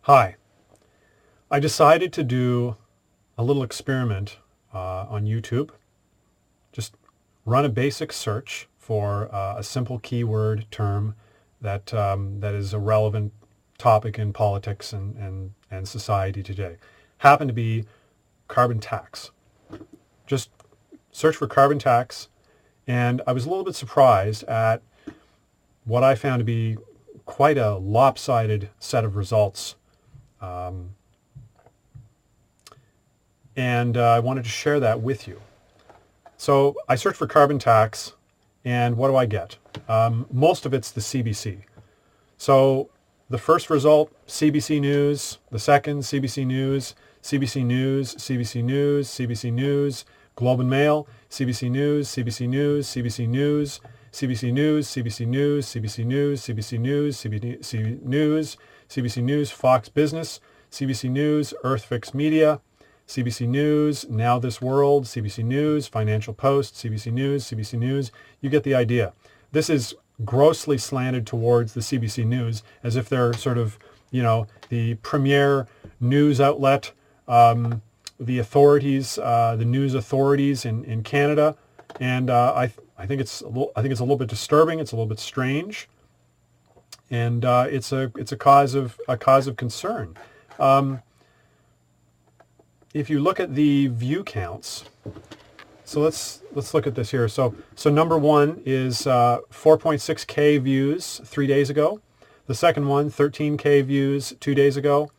Hi. I decided to do a little experiment on YouTube. Just run a basic search for a simple keyword term that is a relevant topic in politics and society today. Happened to be carbon tax. Just search for carbon tax, and I was a little bit surprised at what I found to be quite a lopsided set of results. And I wanted to share that with you. So I searched for carbon tax, and what do I get? Most of it's the CBC. So the first result, CBC News. The second, CBC News, CBC News, CBC News, CBC News, Globe and Mail, CBC News, CBC News, CBC News, CBC News, CBC News, CBC News, CBC News, CBC News, CBC News, Fox Business, CBC News, Earthfix Media, CBC News, Now This World, CBC News, Financial Post, CBC News, CBC News. You get the idea. This is grossly slanted towards the CBC News as if they're sort of, the premier news outlet, the authorities, the news authorities in Canada. And I think it's a little bit disturbing. It's a little bit strange, and it's a cause of concern. If you look at the view counts, so let's look at this here. So number one is 4.6K views 3 days ago. The second one, 13K views 2 days ago.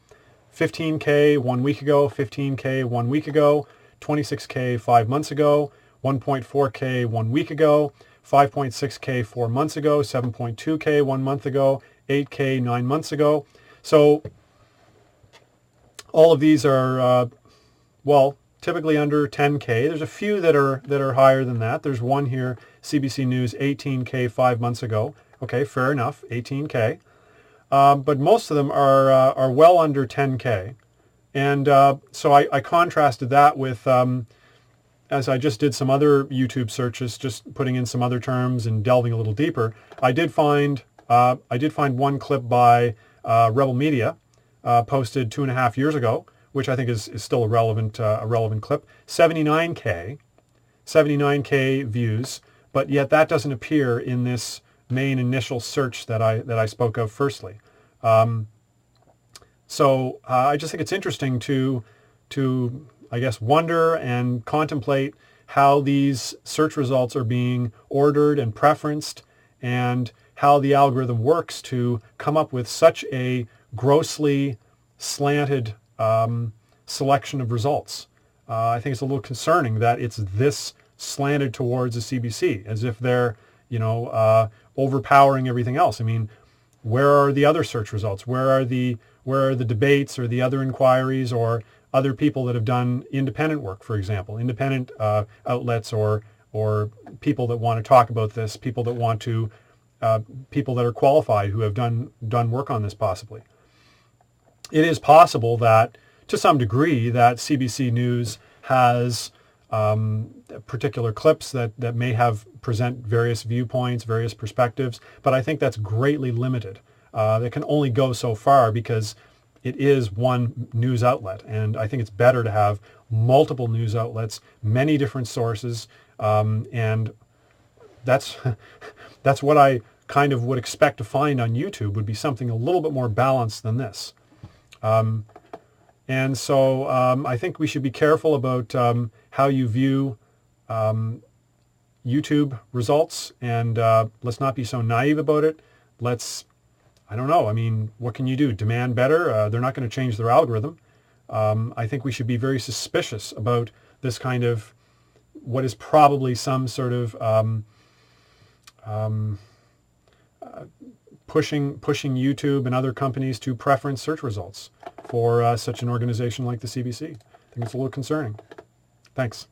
15K 1 week ago. 15K 1 week ago. 26K 5 months ago. 1.4K 1 week ago. 5.6K 4 months ago. 7.2K 1 month ago. 8K 9 months ago. So all of these are typically under 10K. There's a few that are higher than that. There's one here, CBC News, 18K 5 months ago. Okay, fair enough, 18K. But most of them are well under 10K. And so I contrasted that with, as I just did some other YouTube searches, just putting in some other terms and delving a little deeper. I did find one clip by Rebel Media, posted 2.5 years ago, which I think is still a relevant clip. 79K views, but yet that doesn't appear in this main initial search that I spoke of firstly. So I just think it's interesting to I guess wonder and contemplate how these search results are being ordered and preferenced, and how the algorithm works to come up with such a grossly slanted selection of results. I think it's a little concerning that it's this slanted towards the CBC, as if they're, overpowering everything else. I mean, where are the other search results? Where are the debates or the other inquiries or other people that have done independent work, for example, independent outlets or people that want to talk about this, people that are qualified who have done work on this possibly. It is possible that, to some degree, that CBC News has particular clips that may present various viewpoints, various perspectives, but I think that's greatly limited. It can only go so far because it is one news outlet, and I think it's better to have multiple news outlets, many different sources, and that's what I kind of would expect to find on YouTube, would be something a little bit more balanced than this. And so I think we should be careful about how you view YouTube results, and let's not be so naive about it. I don't know, what can you do? Demand better? They're not going to change their algorithm. I think we should be very suspicious about this kind of, what is probably some sort of pushing YouTube and other companies to preference search results for such an organization like the CBC. I think it's a little concerning. Thanks.